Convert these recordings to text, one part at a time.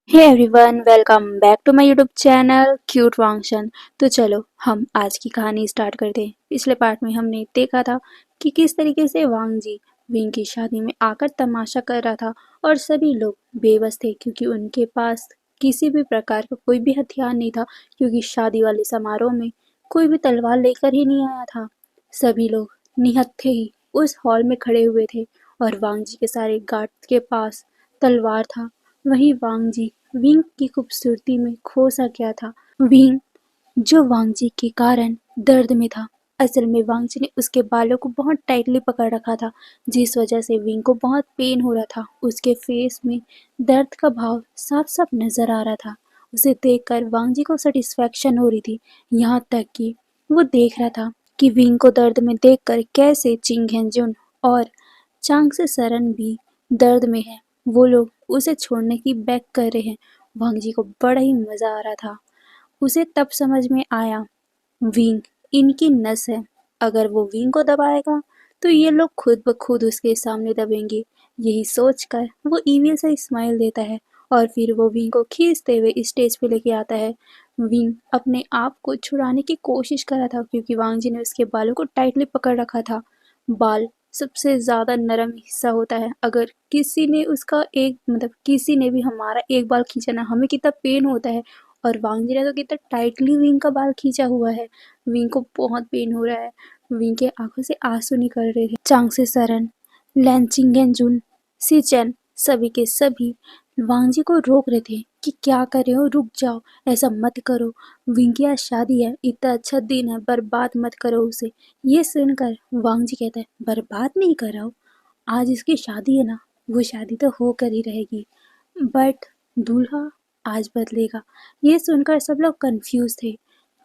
Hey everyone, welcome back to my YouTube channel cute वांगशन। तो चलो हम आज की कहानी स्टार्ट करते हैं। पिछले पार्ट में हमने देखा था कि किस तरीके से वांग जी विंग की शादी में आकर तमाशा कर रहा था और सभी लोग बेबस थे क्योंकि उनके पास किसी भी प्रकार का कोई भी हथियार नहीं था, क्योंकि शादी वाले समारोह में कोई भी तलवार लेकर ही नहीं आया था। सभी लोग निहत्थे ही उस हॉल में खड़े हुए थे और वांग जी के सारे गार्ड के पास तलवार था। वहीं वांग जी विंग की खूबसूरती में खो सा गया था। विंग जो वांग जी के कारण दर्द में था। असल में वांग जी ने उसके बालों को बहुत टाइटली पकड़ रखा था, जिस वजह से विंग को बहुत पेन हो रहा था। उसके फेस में दर्द का भाव साफ साफ नजर आ रहा था। उसे देखकर वांग जी को सेटिस्फेक्शन हो रही थी, यहाँ तक कि वो देख रहा था कि विंग को दर्द में देखकर कैसे चिंग हेंजुन और चांग से सरन भी दर्द में है। वो लोग उसे छोड़ने की बेग कर रहे हैं। वांग जी को बड़ा ही मजा आ रहा था। उसे तब समझ में आया, विंग इनकी नस है। अगर वो विंग को दबाएगा तो ये लोग खुद ब खुद उसके सामने दबेंगे। यही सोचकर वो ईविल सा स्माइल देता है और फिर वो विंग को खींचते हुए स्टेज पे लेके आता है। विंग अपने आप को छुड़ाने की कोशिश कर रहा था क्योंकि वांग जी ने उसके बालों को टाइटली पकड़ रखा था। बाल सबसे ज़्यादा नरम हिस्सा होता है। अगर किसी ने उसका एक किसी ने भी हमारा एक बाल खींचा ना, हमें कितना पेन होता है। और वांग जी ने तो कितना टाइटली विंग का बाल खींचा हुआ है। विंग को बहुत पेन हो रहा है। विंग के आंखों से आंसू निकल रहे हैं। चांग से सरन, लैनचिंगेन जुन, सिचेन सभी के सभी वांग जी को रोक रहे थे कि क्या कर रहे हो, रुक जाओ, ऐसा मत करो। विंग की आज शादी है, इतना अच्छा दिन है, बर्बाद मत करो उसे। ये सुनकर वांग जी कहता है, बर्बाद नहीं कर रहा हूँ, आज इसकी शादी है ना, वो शादी तो होकर ही रहेगी, बट दूल्हा आज बदलेगा। ये सुनकर सब लोग कंफ्यूज थे,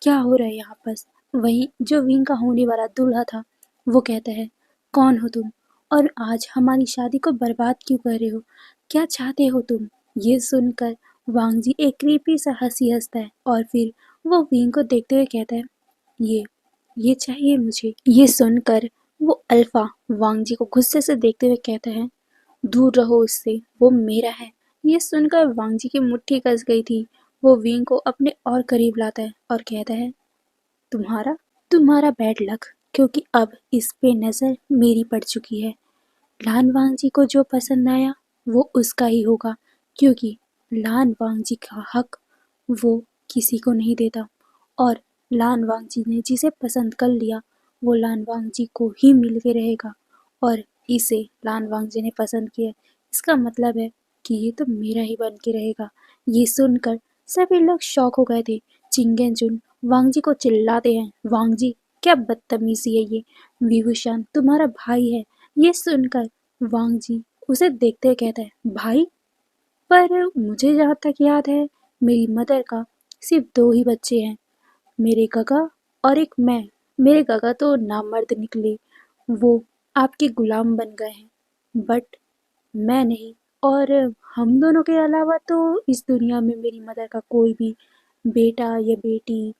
क्या हो रहा है यहाँ पर। वहीं जो विंग का होने वाला दूल्हा था वो कहता है, कौन हो तुम और आज हमारी शादी को बर्बाद क्यों कर रहे हो, क्या चाहते हो तुम। ये सुनकर वांग जी एक क्रीपी सा हंसी हंसता है और फिर वो विंग को देखते हुए कहता है, ये ये चाहिए मुझे। ये सुनकर वो अल्फा वांग जी को गुस्से से देखते हुए कहता है, दूर रहो उससे, वो मेरा है। ये सुनकर वांग जी की मुट्ठी कस गई थी। वो विंग को अपने और करीब लाता है और कहता है, तुम्हारा तुम्हारा बैड लक, क्योंकि अब इस पे नजर मेरी पड़ चुकी है। लान वांग जी को जो पसंद आया वो उसका ही होगा, क्योंकि लान वांग जी का हक वो किसी को नहीं देता। और लान वांग जी ने जिसे पसंद कर लिया वो लान वांग जी को ही मिल के रहेगा। और इसे लान वांग जी ने पसंद किया, इसका मतलब है कि ये तो मेरा ही बन के रहेगा। ये सुनकर सभी लोग शॉक हो गए थे। चिंगेन जुन वांग जी को चिल्लाते हैं, वांग जी क्या बदतमीजी है ये, विभूषण तुम्हारा भाई है। ये सुनकर वांग जी उसे देखते हुए कहता है, भाई, पर मुझे जहाँ तक याद है मेरी मदर का सिर्फ दो ही बच्चे हैं, मेरे गगा और एक मैं। मेरे गगा तो नामर्द निकले, वो आपके गुलाम बन गए हैं, बट मैं नहीं। और हम दोनों के अलावा तो इस दुनिया में मेरी मदर का कोई भी बेटा या बेटी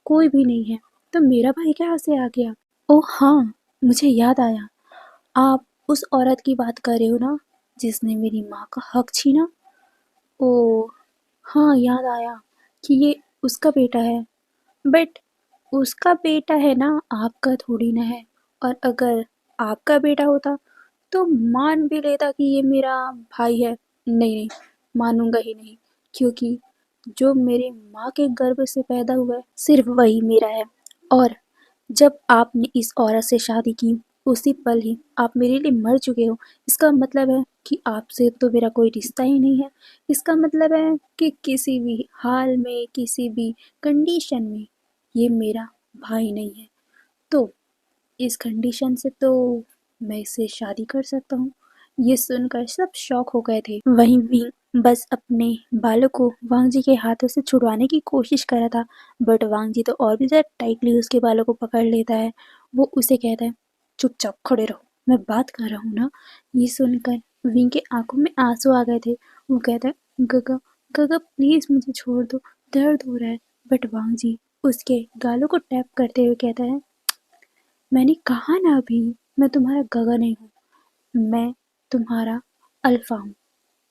कोई भी नहीं है, तो मेरा भाई कहाँ से आ गया। ओह हाँ, मुझे याद आया, आप उस औरत की बात कर रहे हो ना जिसने मेरी माँ का हक छीना। ओह हाँ, याद आया कि ये उसका बेटा है, बट उसका बेटा है ना, आपका थोड़ी ना है। और अगर आपका बेटा होता तो मान भी लेता कि ये मेरा भाई है। नहीं नहीं, मानूंगा ही नहीं, क्योंकि जो मेरे माँ के गर्भ से पैदा हुआ है सिर्फ वही मेरा है। और जब आपने इस औरत से शादी की उसी पल ही आप मेरे लिए मर चुके हो। इसका मतलब है कि आपसे तो मेरा कोई रिश्ता ही नहीं है। इसका मतलब है कि किसी भी हाल में किसी भी कंडीशन में ये मेरा भाई नहीं है। तो इस कंडीशन से तो मैं इससे शादी कर सकता हूँ। ये सुनकर सब शॉक हो गए थे। वहीं विंग बस अपने बालों को वांग जी के हाथों से छुड़वाने की कोशिश कर रहा था, बट वांग जी तो और भी ज़्यादा टाइटली उसके बालों को पकड़ लेता है। वो उसे कहता है, चुपचाप खड़े रहो, मैं बात कर रहा हूँ ना। ये सुनकर विंग के आंखों में आंसू आ गए थे। वो कहता है, गगा गगा प्लीज मुझे छोड़ दो, दर्द हो रहा है। बट वांग जी उसके गालों को टैप करते हुए कहता है, मैंने कहा ना अभी, मैं तुम्हारा गगा नहीं हूँ, मैं तुम्हारा अल्फा हूँ।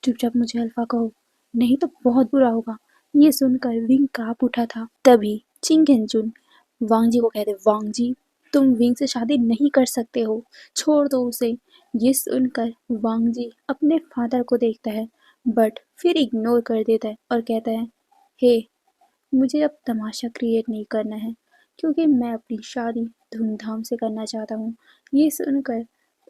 चुपचाप मुझे अल्फा कहो। नहीं तो बहुत बुरा होगा। ये सुनकर विंग काँप उठा था। तभी चिंग एंजुन वांग जी को कहते, वांग जी तुम विंग से शादी नहीं कर सकते हो, छोड़ दो उसे। ये सुनकर वांग जी अपने फादर को देखता है बट फिर इग्नोर कर देता है और कहता है, हे मुझे अब तमाशा क्रिएट नहीं करना है क्योंकि मैं अपनी शादी धूमधाम से करना चाहता हूँ। ये सुनकर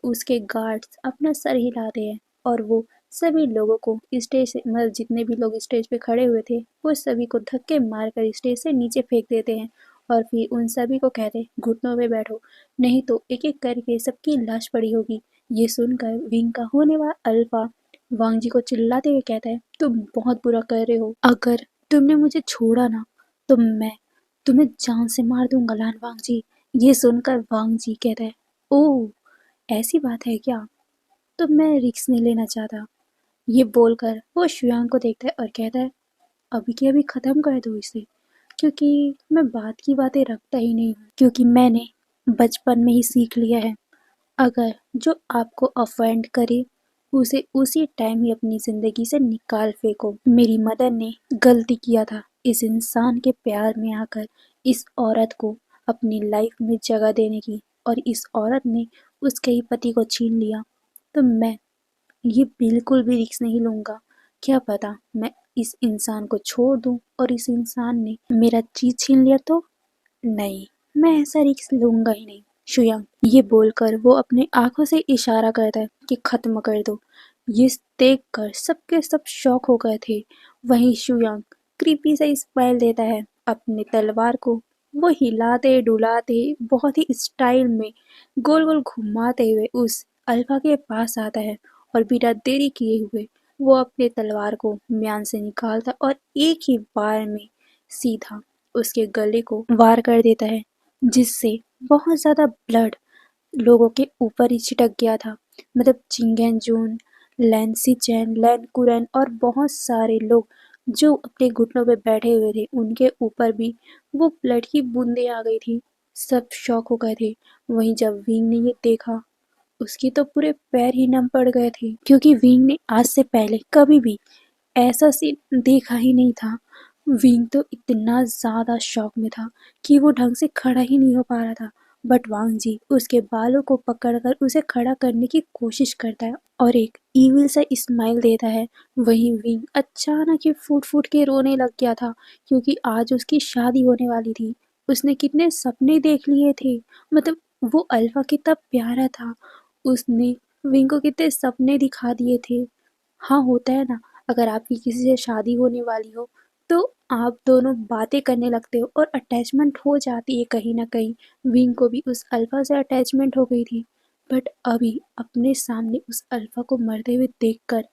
उसके गार्ड्स अपना सर हिलाते हैं और वो सभी लोगों को स्टेज से, मतलब जितने भी लोग स्टेज पे खड़े हुए थे, वो सभी को धक्के मारकर स्टेज से नीचे फेंक देते हैं और फिर उन सभी को कहते हैं घुटनों पे बैठो, नहीं तो एक एक करके सबकी लाश पड़ी होगी। ये सुनकर विंग का होने वाला अल्फा वांग जी को चिल्लाते हुए कहता है, तुम बहुत बुरा कर रहे हो, अगर तुमने मुझे छोड़ा ना तो मैं तुम्हें जान से मार दूंगा लान वांग जी। ये सुनकर वांग जी कहता है, ओह ऐसी बात है क्या, तो मैं रिस्क नहीं लेना चाहता। ये बोलकर वो शुयांग को देखता है और कहता है, अभी के अभी खत्म कर दो इसे, क्योंकि मैं बात की बातें रखता ही नहीं हूँ, क्योंकि मैंने बचपन में ही सीख लिया है, अगर जो आपको ऑफेंड करे उसे उसी टाइम ही अपनी जिंदगी से निकाल फेंको। मेरी मदर ने गलती किया था इस इंसान के प्यार में आकर इस औरत को अपनी लाइफ में जगह देने की, और इस औरत ने उसके ही पति को छीन लिया। तो मैं ये बिल्कुल भी रिस्क नहीं लूंगा। क्या पता मैं इस इंसान को छोड़ दूं और इस इंसान ने मेरा चीज छीन लिया तो? नहीं, मैं ऐसा रिस्क लूंगा ही नहीं। शुयांग ये बोलकर वो अपनी आंखों से इशारा करता है कि खत्म कर दो। ये देखकर सबके सब शॉक हो गए थे। वहीं शुयांग क्रीपी से स्माइल देता है, अपनी तलवार को वो हिलाते डुलाते बहुत ही स्टाइल में गोल गोल घुमाते हुए उस अल्फा के पास आता है और बिना देरी किए हुए वो अपने तलवार को म्यान से निकालता और एक ही बार में सीधा उसके गले को वार कर देता है, जिससे बहुत ज़्यादा ब्लड लोगों के ऊपर ही छिटक गया था। मतलब चिंगेन जून, लैन सिचेन, लैन कुरन और बहुत सारे लोग जो अपने घुटनों पे बैठे हुए थे, उनके ऊपर भी वो ब्लड की बूंदें आ गई थी। सब शॉक हो गए थे। वहीं जब विंग ने ये देखा, उसके तो पूरे पैर ही नम पड़ गए थे, क्योंकि विंग ने आज से पहले कभी भी ऐसा सीन देखा ही नहीं था। विंग तो इतना ज़्यादा शॉक में था कि वो ढंग से खड़ा ही नहीं हो पा रहा था। बट वांग जी उसके बालों को पकड़कर उसे खड़ा करने की कोशिश करता है और एक ईविल सा स्माइल देता है। वहीं विंग अचानक ही फूट फूट के रोने लग गया था, क्योंकि आज उसकी शादी होने वाली थी। उसने कितने सपने देख लिए थे, मतलब वो अल्फा कितना प्यारा था, उसने विंग को कितने सपने दिखा दिए थे। हाँ होता है ना, अगर आपकी किसी से शादी होने वाली हो तो आप दोनों बातें करने लगते हो और अटैचमेंट हो जाती है कहीं ना कहीं। विंग को भी उस अल्फा से अटैचमेंट हो गई थी, बट अभी अपने सामने उस अल्फा को मरते हुए देखकर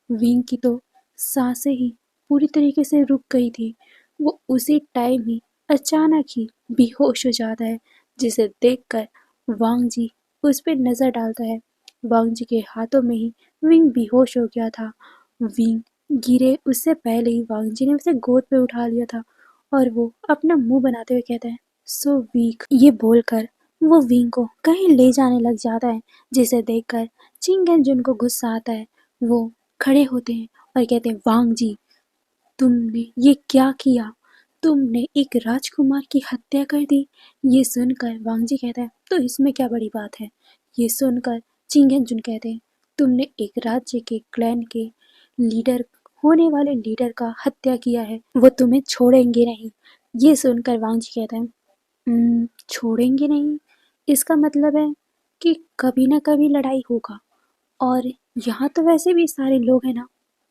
विंग की तो सांसें ही पूरी तरीके से रुक गई थी। वो उसी टाइम ही अचानक ही बेहोश हो जाता है, जिसे देखकर वांग जी उस पर नजर डालता है। वांग जी के हाथों में ही विंग बेहोश हो गया था। विंग गिरे उससे पहले ही वांग जी ने उसे गोद पे उठा लिया था और वो अपना मुंह बनाते हुए कहता है, सो वीक। ये बोलकर वो विंग को कहीं ले जाने लग जाता है, जिसे देखकर चिंगेन जुन को गुस्सा आता है। वो खड़े होते हैं और कहते हैं, वांग जी तुमने ये क्या किया, तुमने एक राजकुमार की हत्या कर दी। ये सुनकर वांग जी कहता है, तो इसमें क्या बड़ी बात है। ये सुनकर चिंगेन जुन कहते हैं, तुमने एक राज्य के क्लैन के लीडर होने वाले लीडर का हत्या किया है, वो तुम्हें छोड़ेंगे नहीं। ये सुनकर वांग जी कहता है, छोड़ेंगे नहीं, इसका मतलब है कि कभी ना कभी लड़ाई होगा, और यहाँ तो वैसे भी सारे लोग हैं ना,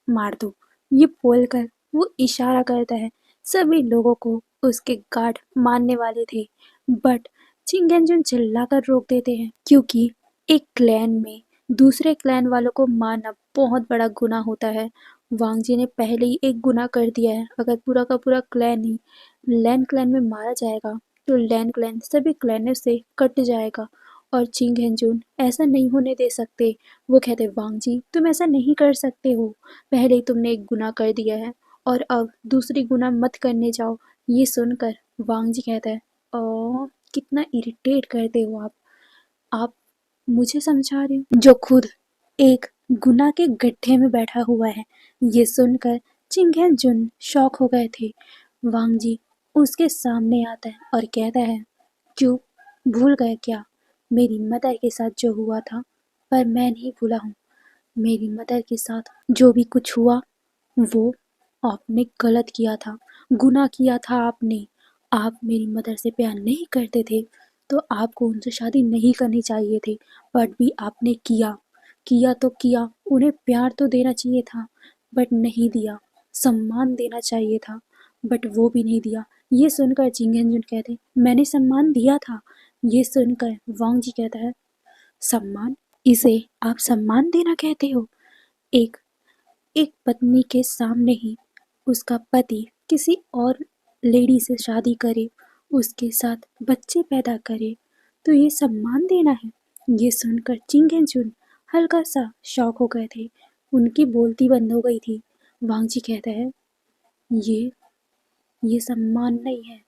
मार दो। ये बोलकर वो इशारा करता है। सभी लोगों को उसके गार्ड मारने वाले थे, बट चिंगेंजुन चिल्लाकर रोक देते हैं, क्योंकि एक क्लैन में दूसरे क्लैन वालों को मारना बहुत बड़ा गुनाह होता है। वांग जी ने पहले ही एक गुनाह कर दिया है। अगर पूरा का पूरा क्लैन ही लैन क्लैन में मारा जाएगा तो लैन क्लैन सभी क्लैनों से कट जाएगा, और चिंग हेंजून ऐसा नहीं होने दे सकते। वो कहते, वांग जी तुम ऐसा नहीं कर सकते हो, पहले ही तुमने एक गुनाह कर दिया है और अब दूसरी गुनाह मत करने जाओ। ये सुनकर वांग जी कहता है, ओ कितना इरिटेट करते हो आप मुझे समझा रहे हो जो खुद एक गुनाह के गड्ढे में बैठा हुआ है। ये सुनकर चिंगेन जुन शॉक हो गए थे। वांग जी उसके सामने आता है और कहता है, क्यों, भूल गए क्या मेरी मदर के साथ जो हुआ था? पर मैं नहीं भूला हूँ। मेरी मदर के साथ जो भी कुछ हुआ वो आपने गलत किया था, गुनाह किया था आपने। आप मेरी मदर से प्यार नहीं करते थे तो आपको उनसे शादी नहीं करनी चाहिए थी, बट भी आपने किया। किया तो किया, उन्हें प्यार तो देना चाहिए था बट नहीं दिया। सम्मान देना चाहिए था बट वो भी नहीं दिया। ये सुनकर चिंगेंजुन कहते, मैंने सम्मान दिया था। ये सुनकर वांग जी कहता है, सम्मान? इसे आप सम्मान देना कहते हो? एक एक पत्नी के सामने ही उसका पति किसी और लेडी से शादी करे, उसके साथ बच्चे पैदा करे, तो ये सम्मान देना है? ये सुनकर चिंगेंचुन हल्का सा शॉक हो गए थे। उनकी बोलती बंद हो गई थी। वांग जी कहता है, ये ये सम्मान नहीं है,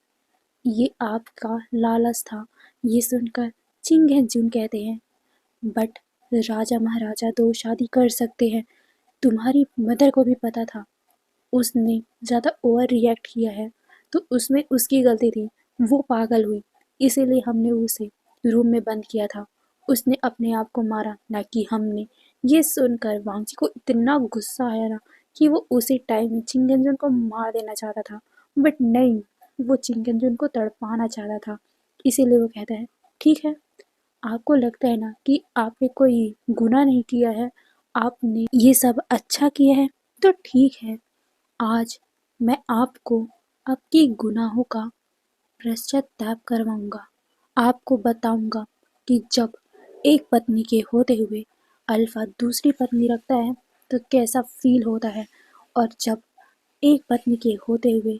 ये आपका लालच था। ये सुनकर चिंगेंचुन कहते हैं, बट राजा महाराजा दो शादी कर सकते हैं। तुम्हारी मदर को भी पता था, उसने ज़्यादा ओवर रिएक्ट किया है तो उसमें उसकी गलती थी। वो पागल हुई, इसीलिए हमने उसे रूम में बंद किया था। उसने अपने आप को मारा, ना कि हमने। ये सुनकर वांगजी को इतना गुस्सा आया ना कि वो उसी टाइम में चिंगेंजुन को मार देना चाहता था, बट नहीं, वो चिंगेंजुन को तड़पाना चाहता था। इसीलिए वो कहता है, ठीक है, आपको लगता है ना कि आपने कोई गुनाह नहीं किया है, आपने ये सब अच्छा किया है, तो ठीक है, आज मैं आपको आपके गुनाहों का पश्चाताप करवाऊंगा। आपको बताऊंगा कि जब एक पत्नी के होते हुए अल्फा दूसरी पत्नी रखता है तो कैसा फील होता है, और जब एक पत्नी के होते हुए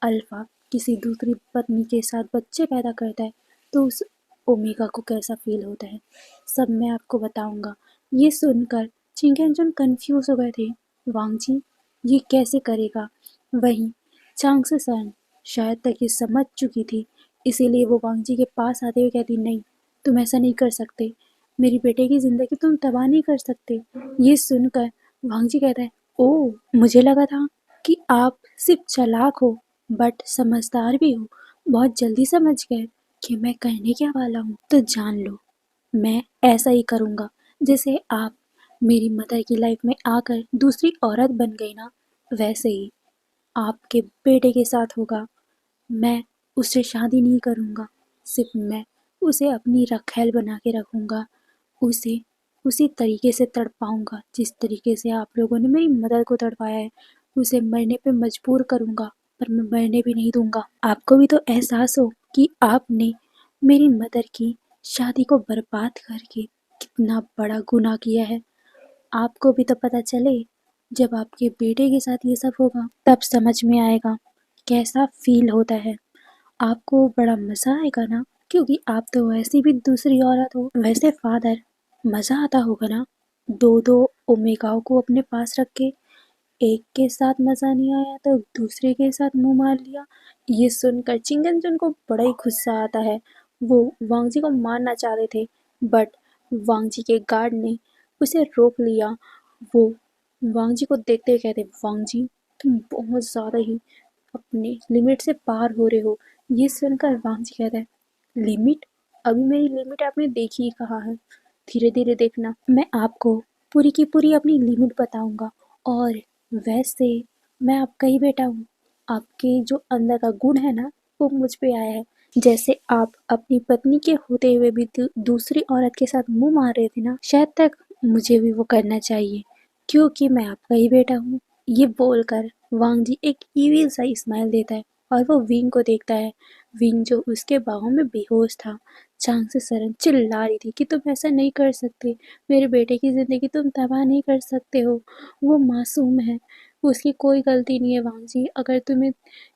अल्फा किसी दूसरी पत्नी के साथ बच्चे पैदा करता है तो उस ओमेगा को कैसा फील होता है, सब मैं आपको बताऊंगा। ये सुनकर चिंगेंजुन कंफ्यूज हो गए थे। वांग जी ये कैसे करेगा? वहीं चांग सन शायद तक ये समझ चुकी थी, इसीलिए वो वांग जी के पास आते हुए कहती, नहीं, तुम ऐसा नहीं कर सकते, मेरी बेटे की जिंदगी तुम तबाह नहीं कर सकते। ये सुनकर वांग जी कहता है, ओ, मुझे लगा था कि आप सिर्फ चालाक हो बट समझदार भी हो। बहुत जल्दी समझ गए कि मैं कहने क्या वाला हूँ, तो जान लो, मैं ऐसा ही करूँगा। जैसे आप मेरी मदर की लाइफ में आकर दूसरी औरत बन गई ना, वैसे ही आपके बेटे के साथ होगा। मैं उससे शादी नहीं करूँगा, सिर्फ मैं उसे अपनी रखैल बना के रखूँगा। उसे उसी तरीके से तड़पाऊँगा जिस तरीके से आप लोगों ने मेरी मदर को तड़पाया है। उसे मरने पे मजबूर करूँगा, पर मैं मरने भी नहीं दूँगा। आपको भी तो एहसास हो कि आपने मेरी मदर की शादी को बर्बाद करके कितना बड़ा गुनाह किया है। आपको भी तो पता चले, जब आपके बेटे के साथ ये सब होगा तब समझ में आएगा कैसा फील होता है। आपको बड़ा मज़ा आएगा ना, क्योंकि आप तो वैसे भी दूसरी औरत हो। वैसे फादर, मज़ा आता होगा ना, दो दो ओमेगाओं को अपने पास रख के। एक के साथ मज़ा नहीं आया तो दूसरे के साथ मुंह मार लिया। ये सुनकर चिंगेंजुन को बड़ा ही गुस्सा आता है। वो वांगजी को मारना चाहते थे बट वांगजी के गार्ड ने उसे रोक लिया। वो वांगजी को देखते हुए कहते, वांगजी, तुम बहुत ज़्यादा ही अपने लिमिट से पार हो रहे हो। ये सुनकर वांगजी कहता है, लिमिट? अभी मेरी लिमिट आपने देखी ही कहाँ है। धीरे धीरे देखना, मैं आपको पूरी की पूरी अपनी लिमिट बताऊंगा। और वैसे मैं आपका ही बेटा हूँ। आपके जो अंदर का गुण है ना, वो मुझ पे आया है। जैसे आप अपनी पत्नी के होते हुए भी दूसरी औरत के साथ मुंह मार रहे थे ना, शायद तक मुझे भी वो करना चाहिए, क्योंकि मैं आपका ही बेटा हूँ। ये बोलकर वांग जी एक ईविल सा स्माइल देता है और वो विंग को देखता है। विंग जो उसके बाहों में बेहोश था। चांग से सरन चिल्ला रही थी कि तुम ऐसा नहीं कर सकते, मेरे बेटे की ज़िंदगी तुम तबाह नहीं कर सकते हो, वो मासूम है, उसकी कोई गलती नहीं है। वांग जी, अगर तुम्हें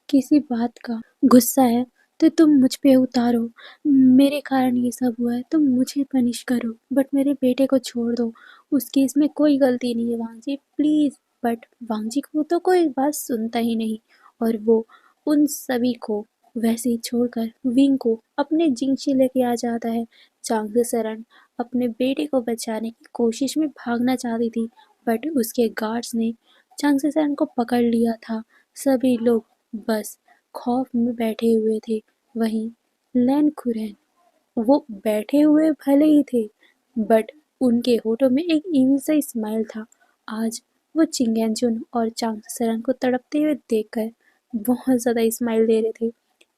किसी बात का गुस्सा है तो तुम मुझ पे उतारो, मेरे कारण ये सब हुआ है, तुम मुझे पनिश करो, बट मेरे बेटे को छोड़ दो, उसकी इसमें कोई गलती नहीं है वांग जी, प्लीज़। बट वांग जी को तो कोई बात सुनता ही नहीं और वो उन सभी को वैसे ही छोड़कर विंग को अपने जिंगशी लेके आ जाता है। चांग सरन अपने बेटे को बचाने की कोशिश में भागना चाहती थी बट उसके गार्ड्स ने चांगसे सरन को पकड़ लिया था। सभी लोग बस खौफ में बैठे हुए थे। वहीं लैन खुरैन, वो बैठे हुए भले ही थे, बट उनके होठों में एक ईविल सा स्माइल था। आज वो चिंगेंजुन और चांगसरन को तड़पते हुए देखकर बहुत ज़्यादा स्माइल दे रहे थे,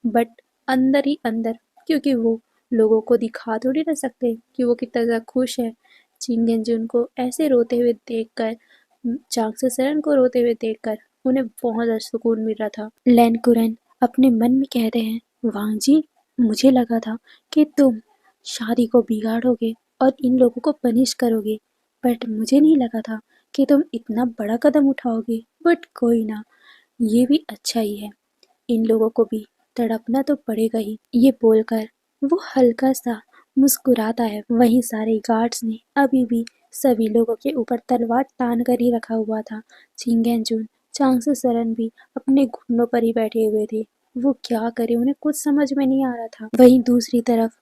बट अंदर ही अंदर, क्योंकि वो लोगों को दिखा थोड़ी ना सकते कि वो कितना ज़्यादा खुश है। चिंगेंजुन को ऐसे रोते हुए देखकर, चांगसरन को रोते हुए देखकर उन्हें बहुत ज़्यादा सुकून मिल रहा था। लैन कुरैन अपने मन में कहते हैं, वांग जी, मुझे लगा था कि तुम शादी को बिगाड़ोगे और इन लोगों को पनिश करोगे, बट मुझे नहीं लगा था कि तुम इतना बड़ा कदम उठाओगे। बट कोई ना, ये भी अच्छा ही है, इन लोगों को भी तड़पना तो पड़ेगा ही। ये बोलकर वो हल्का सा मुस्कुराता है। वहीं सारे गार्ड्स ने अभी भी सभी लोगों के ऊपर तलवार तान कर ही रखा हुआ था। चिंगेंजुन, चांगसे सरन भी अपने घुटनों पर ही बैठे हुए थे। वो क्या करे, उन्हें कुछ समझ में नहीं आ रहा था। वहीं दूसरी तरफ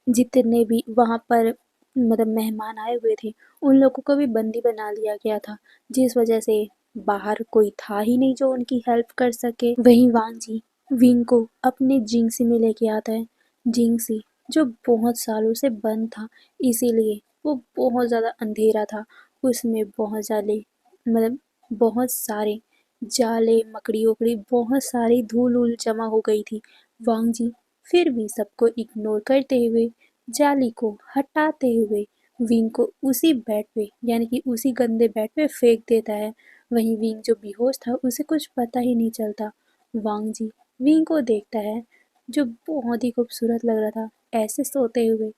जितने भी वहां पर मेहमान आए हुए थे, उन लोगों को भी बंदी बना लिया गया था, जिस वजह से बाहर कोई था ही नहीं जो उनकी हेल्प कर सके। वहीं वांग जी विंग को अपने जिंगसी में लेके आता है। जिंगसी जो बहुत सालों से बंद था, इसीलिए वो बहुत ज़्यादा अंधेरा था। उसमें बहुत ज़्यादा बहुत सारे जाले, मकड़ी उकड़ी, बहुत सारी धूल उल जमा हो गई थी। वांग जी फिर भी सबको इग्नोर करते हुए, जाली को हटाते हुए विंग को उसी बेड पे, यानी कि उसी गंदे बेड पे फेंक देता है। वहीं विंग जो बेहोश था, उसे कुछ पता ही नहीं चलता। वांग जी विंग को देखता है, जो बहुत ही खूबसूरत लग रहा था ऐसे सोते हुए।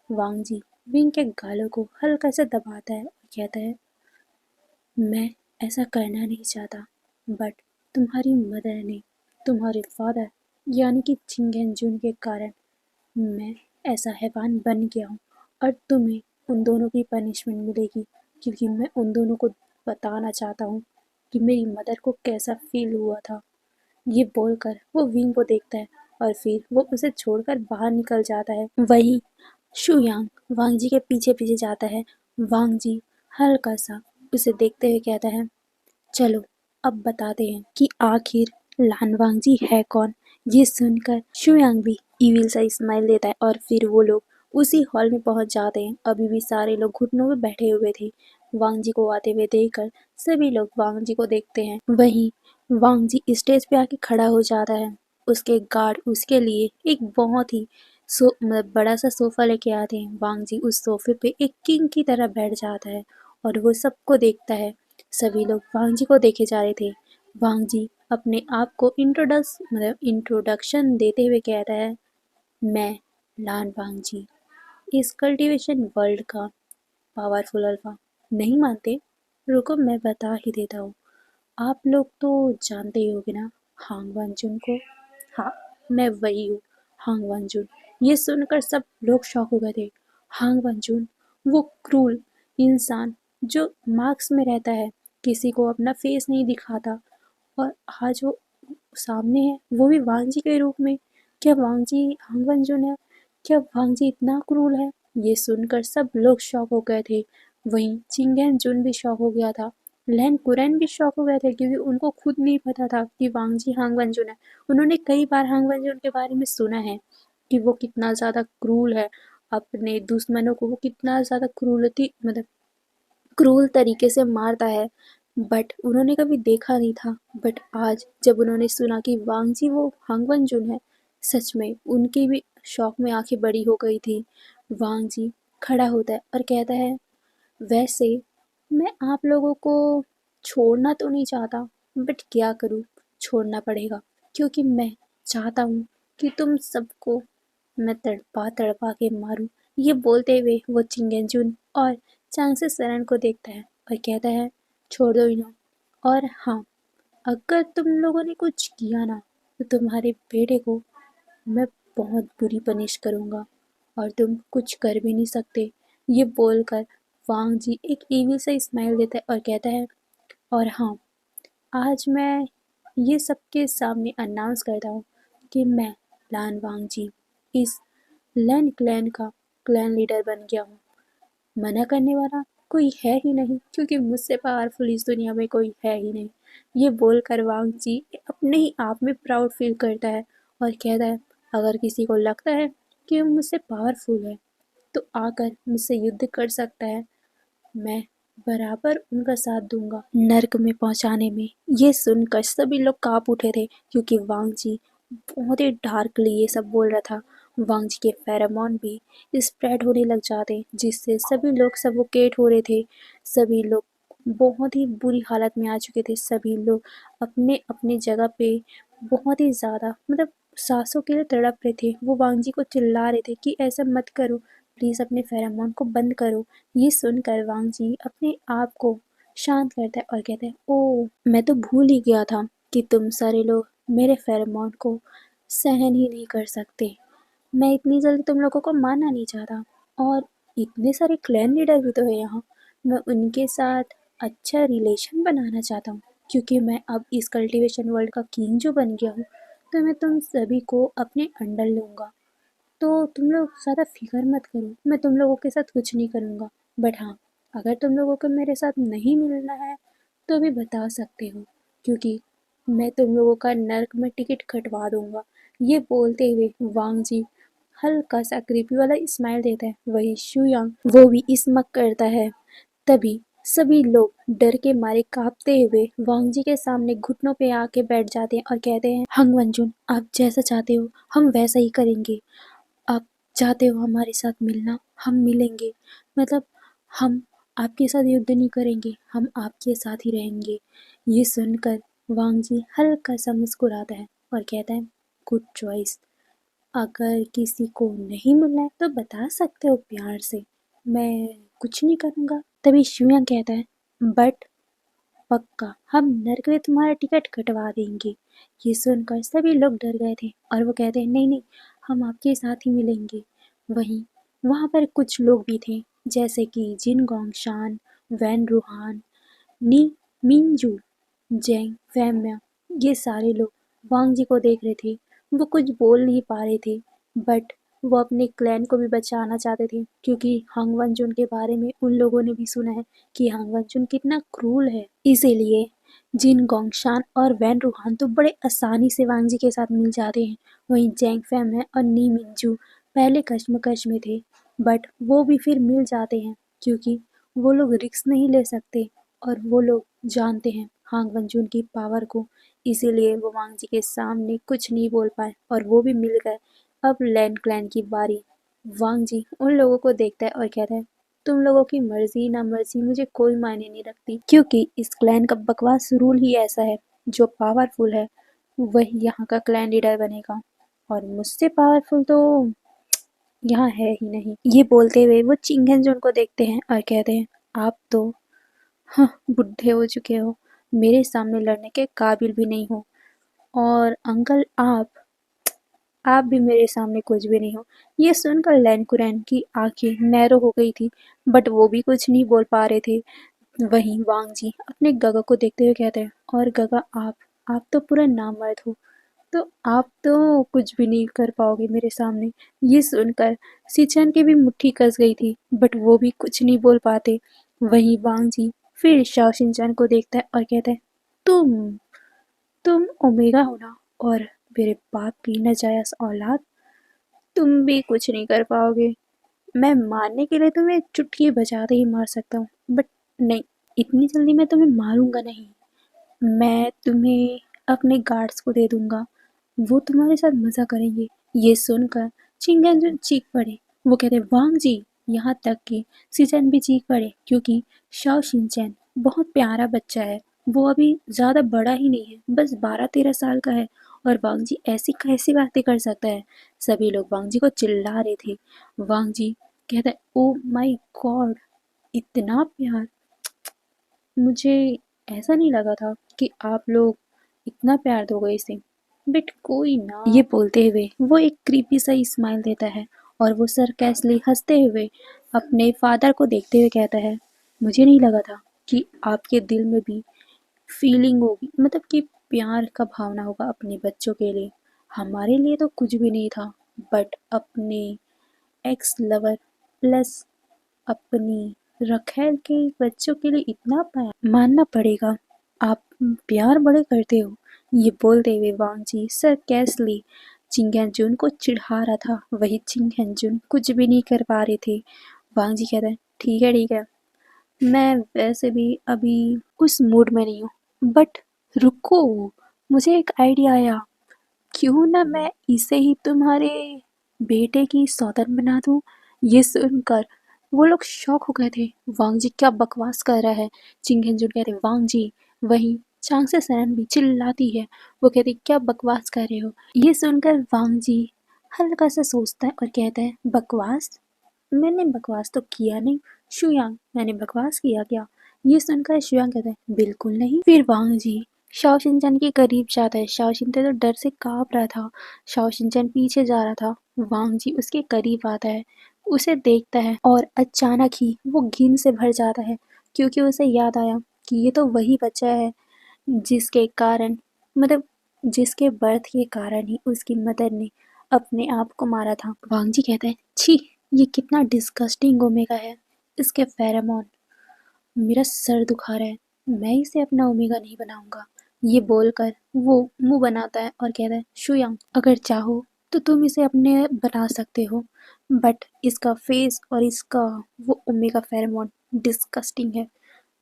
वांग जी विंग के गालों को हल्का सा दबाता है और कहता है, मैं ऐसा करना नहीं चाहता, बट तुम्हारी मदर ने, तुम्हारे फादर यानी कि चिंगेंजुन के कारण मैं ऐसा हैवान बन गया हूँ, और तुम्हें उन दोनों की पनिशमेंट मिलेगी, क्योंकि मैं उन दोनों को बताना चाहता हूँ कि मेरी मदर को कैसा फील हुआ था। ये बोलकर वो विंग को देखता है और फिर वो उसे छोड़कर बाहर निकल जाता है। वहीं शुयांग वांग जी के पीछे पीछे जाता है। वांग जी हल्का सा उसे देखते हुए कहता है, चलो अब बताते हैं कि आखिर लानवांग जी है कौन। ये सुनकर शुयांग भी इविल सा स्माइल देता है और फिर वो लोग उसी हॉल में पहुंच जाते हैं। अभी भी सारे लोग घुटनों में बैठे हुए थे। वांग जी को आते हुए देखकर सभी लोग वांग जी को देखते हैं। वहीं वांग जी स्टेज पे आके खड़ा हो जाता है। उसके गार्ड उसके लिए एक बहुत ही बड़ा सा सोफा लेके आते हैं। वांग जी उस सोफे पे एक किंग की तरह बैठ जाता है और वो सबको देखता है। सभी लोग वांग जी को देखे जा रहे थे। वांग जी अपने आप को इंट्रोडक्शन देते हुए कहता है, मैं लान वांग जी, इस कल्टीवेशन वर्ल्ड का पावरफुल अल्फा। नहीं मानते? रुको मैं बता ही देता हूँ। आप लोग तो जानते ही होगे ना हांग वांचुन को। हाँ, मैं वही हूँ, हांग वांचुन। ये सुनकर सब लोग शॉक हो गए थे। हांग वांचुन, वो क्रूल इंसान जो मार्क्स में रहता है, किसी को अपना फेस नहीं दिखाता, और आज वो सामने है, वो भी वांग जी के रूप में। क्या वांग जी हांग वांचुन है? क्या वांग जी इतना क्रूल है? ये सुनकर सब लोग शॉक हो गए थे। वहीं चिंगेन जुन भी शॉक हो गया था। लैन कुरैन भी शॉक हो गए थे, क्योंकि उनको खुद नहीं पता था कि वांग जी हांग वंजुन है। उन्होंने कई बार हांग वंजुन के बारे में सुना है कि वो कितना ज़्यादा क्रूल है, अपने दुश्मनों को वो कितना ज़्यादा क्रूल तरीके से मारता है, बट उन्होंने कभी देखा नहीं था। बट आज जब उन्होंने सुना कि वांग जी वो हांग वंजुन है, सच में उनकी भी शौक में आंखें बड़ी हो गई थी। वांग जी खड़ा होता है और कहता है, वैसे मैं आप लोगों को छोड़ना तो नहीं चाहता, बट क्या करूँ, छोड़ना पड़ेगा, क्योंकि मैं चाहता हूँ कि तुम सबको मैं तड़पा तड़पा के मारूं। ये बोलते हुए वो चिंगेंजुन और चांगसे सरन को देखता है और कहता है, छोड़ दो इन्हें। और हाँ, अगर तुम लोगों ने कुछ किया ना, तो तुम्हारे बेटे को मैं बहुत बुरी पनिश करूँगा और तुम कुछ कर भी नहीं सकते। ये बोलकर वांग जी एक ईविल सा स्माइल देता है और कहता है, और हाँ, आज मैं ये सबके सामने अनाउंस करता हूँ कि मैं लान वांग जी इस लैन क्लैन का क्लैन लीडर बन गया हूँ। मना करने वाला कोई है ही नहीं, क्योंकि मुझसे पावरफुल इस दुनिया में कोई है ही नहीं। ये बोलकर वांग जी अपने ही आप में प्राउड फील करता है और कहता है, अगर किसी को लगता है कि वो मुझसे पावरफुल है तो आकर मुझसे युद्ध कर सकता है, मैं बराबर उनका साथ दूंगा नर्क में पहुंचाने में। ये सुनकर सभी लोग कांप उठे थे क्योंकि वांग जी बहुत ही डार्कली ये सब बोल रहा था। वांग जी के फेरोमोन भी स्प्रेड होने लग जाते जिससे सभी लोग सफोकेट हो रहे थे। सभी लोग बहुत ही बुरी हालत में आ चुके थे। सभी लोग अपने अपने जगह पे बहुत ही ज़्यादा मतलब सांसों के लिए तड़प रहे थे। वो वांग जी को चिल्ला रहे थे कि ऐसा मत करो, प्लीज़ अपने फेरोमोन को बंद करो। ये सुनकर वांग जी अपने आप को शांत करता है और कहता है, ओह मैं तो भूल ही गया था कि तुम सारे लोग मेरे फेरोमोन को सहन ही नहीं कर सकते। मैं इतनी जल्दी तुम लोगों को मानना नहीं चाहता। और इतने सारे क्लैन लीडर भी तो है यहाँ, मैं उनके साथ अच्छा रिलेशन बनाना चाहता हूँ क्योंकि मैं अब इस कल्टीवेशन वर्ल्ड का किंग जो बन गया हूँ, तो मैं तुम सभी को अपने अंडर लूँगा। तो तुम लोग ज़्यादा फिक्र मत करो, मैं तुम लोगों के साथ कुछ नहीं करूँगा। बट हाँ, अगर तुम लोगों को मेरे साथ नहीं मिलना है तो भी बता सकते हो क्योंकि मैं तुम लोगों का नर्क में टिकट कटवा दूंगा। ये बोलते हुए वांग जी हल्का सा क्रीपी वाला स्माइल देता है। वही शुयांग वो भी स्मक करता है। तभी सभी लोग डर के मारे कांपते हुए वांग जी के सामने घुटनों पे आके बैठ जाते हैं और कहते हैं, हंग वंजुन आप जैसा चाहते हो हम वैसा ही करेंगे। आप चाहते हो हमारे साथ मिलना, हम मिलेंगे। मतलब हम आपके साथ युद्ध नहीं करेंगे, हम आपके साथ ही रहेंगे। ये सुनकर वांग जी हल्का सा मुस्कुराता है और कहता है, गुड चॉइस। अगर किसी को नहीं मिलना है तो बता सकते हो प्यार से, मैं कुछ नहीं करूँगा। तभी शुयांग कहता है, बट पक्का हम नर्क में तुम्हारा टिकट कटवा देंगे। ये सुनकर सभी लोग डर गए थे और वो कहते हैं, नहीं नहीं हम आपके साथ ही मिलेंगे। वहीं वहाँ पर कुछ लोग भी थे जैसे कि जिन गोंगशान, वैन रूहान, नी मिंजू, जेंग फैमिया। ये सारे लोग वांग जी को देख रहे थे। वो कुछ बोल नहीं पा रहे थे बट वो अपने क्लैन को भी बचाना चाहते थे क्योंकि हांग वंजुन के बारे में उन लोगों ने भी सुना है कि हांग वंजुन कितना क्रूल है। इसीलिए जिन गोंगशान और वैन रूहान तो बड़े आसानी से वांग जी के साथ मिल जाते हैं। वहीं जेंग फैमिया और नी मिंजू पहले कश्मकश में थे बट वो भी फिर मिल जाते हैं क्योंकि वो लोग रिस्क नहीं ले सकते और वो लोग जानते हैं हांग वंजुन की पावर को। इसीलिए वो वांग जी के सामने कुछ नहीं बोल पाए और वो भी मिल गए। अब लैन क्लैन की बारी। वांग जी उन लोगों को देखता है और कहता है, तुम लोगों की मर्जी ना मर्जी मुझे कोई मायने नहीं रखती क्योंकि इस क्लैन का बकवास रूल ही ऐसा है, जो पावरफुल है वही यहाँ का क्लैन लीडर बनेगा और मुझसे पावरफुल तो यहाँ है ही नहीं। ये बोलते हुए वो चिंगेंजुन को देखते हैं और कहते हैं, आप तो हाँ बुढ़े हो चुके हो, मेरे सामने लड़ने के काबिल भी नहीं हो। और अंकल आप भी मेरे सामने कुछ भी नहीं हो। ये सुनकर लैन कुरैन की आंखें नैरो हो गई थी बट वो भी कुछ नहीं बोल पा रहे थे। वहीं वांग जी अपने गगा को देखते हुए कहते हैं, और गगा आप तो पूरा नामर्द हो, तो आप तो कुछ भी नहीं कर पाओगे मेरे सामने। ये सुनकर सिचन की भी मुट्ठी कस गई थी बट वो भी कुछ नहीं बोल पाते। वहीं वांग जी फिर शाओ शिनचैन को देखता है और कहता है, तुम तुम ओमेगा हो ना, और मेरे बाप की नाजायज औलाद, तुम भी कुछ नहीं कर पाओगे। मैं मारने के लिए तुम्हें चुटकी बजाते ही मार सकता हूँ बट नहीं, इतनी जल्दी मैं तुम्हें मारूंगा नहीं। मैं तुम्हें अपने गार्ड्स को दे दूंगा, वो तुम्हारे साथ मजा करेंगे। ये सुनकर चिंगेंजुन चीख पड़े। वो कहते, वांग जी। यहाँ तक कि सिचन भी चीख पड़े क्योंकि शाओ शिनचैन बहुत प्यारा बच्चा है। वो अभी ज़्यादा बड़ा ही नहीं है, बस 12-13 साल का है और वांग जी ऐसी कैसी बातें कर सकता है। सभी लोग वांग जी को चिल्ला रहे थे। वांग जी कहता है, ओ माई गॉड, इतना प्यार, मुझे ऐसा नहीं लगा था कि आप लोग इतना प्यार दोगे इसे, बट कोई ना। ये बोलते हुए वो एक क्रीपी सा स्माइल देता है और वो सरकैसली हंसते हुए अपने फादर को देखते हुए कहता है, मुझे नहीं लगा था कि आपके दिल में भी फीलिंग होगी, मतलब कि प्यार का भावना होगा अपने बच्चों के लिए। हमारे लिए तो कुछ भी नहीं था बट अपने एक्स लवर प्लस अपनी रखैल के बच्चों के लिए इतना प्यार, मानना पड़ेगा आप प्यार बड़े करते हो। ये बोलते हुए वांग जी सरकैसली चिंग हेंजून को चिढ़ा रहा था। वही चिंग हेंजून कुछ भी नहीं कर पा रहे थे। वांग जी कहते हैं ठीक है, मैं वैसे भी अभी उस मूड में नहीं हूँ, बट रुको, मुझे एक आइडिया आया। क्यों ना मैं इसे ही तुम्हारे बेटे की सौतन बना दूं। ये सुनकर वो लोग शॉक हो गए थे। वांग जी क्या बकवास कर रहा है। चिंग हेंजून कहते वांग जी। वहीं चांग से सरन भी चिल्लाती है। वो कहती क्या बकवास कर रहे हो। ये सुनकर वांग जी हल्का सा सोचता है और कहता है बकवास, मैंने बकवास तो किया नहीं। शुयांग, मैंने बकवास किया क्या। ये सुनकर शुयांग कहता है बिल्कुल नहीं। फिर वांग जी शाओ शिनचैन के करीब जाता है। शाओ शिनचैन तो डर से कांप रहा था। शाओ शिनचैन पीछे जा रहा था। वांग जी उसके करीब आता है, उसे देखता है और अचानक ही वो घिन से भर जाता है, क्योंकि उसे याद आया कि ये तो वही बच्चा है जिसके कारण, मतलब जिसके बर्थ के कारण ही उसकी मदर ने अपने आप को मारा था। वांग जी कहता है छी, ये कितना डिस्गस्टिंग ओमेगा है। इसके फेरोमोन, मेरा सर दुखा रहा है, मैं इसे अपना ओमेगा नहीं बनाऊंगा। ये बोलकर वो मुंह बनाता है और कहता है शुयांग, अगर चाहो तो तुम इसे अपने बना सकते हो, बट इसका फेस और इसका वो ओमेगा फेरोमोन डिस्गस्टिंग है,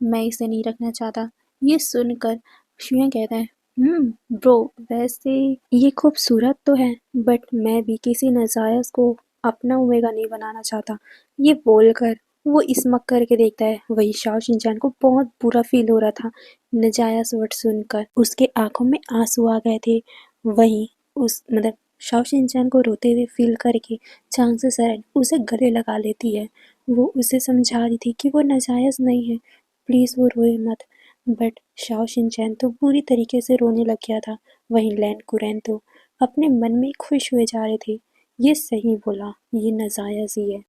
मैं इसे नहीं रखना चाहता। ये सुनकर शुयांग कहता है ब्रो, वैसे ये खूबसूरत तो है, बट मैं भी किसी नाजायज को अपना ओमेगा नहीं बनाना चाहता। ये बोलकर वो इसमक करके देखता है। वही शाओ शिनचैन को बहुत बुरा फील हो रहा था नाजायज वर्ड सुनकर। उसके आंखों में आंसू आ गए थे। वहीं उस मतलब शाओ शिनचैन को रोते हुए फील करके चांग से सरन उसे गले लगा लेती है। वो उसे समझा रही थी कि वो नाजायज नहीं है, प्लीज़ वो रोए मत। बट शाओ शिनचैन तो पूरी तरीके से रोने लग गया था। वहीं लैन कुरैन तो अपने मन में खुश हुए जा रहे थे। ये सही बोला, ये नाजायज ही है।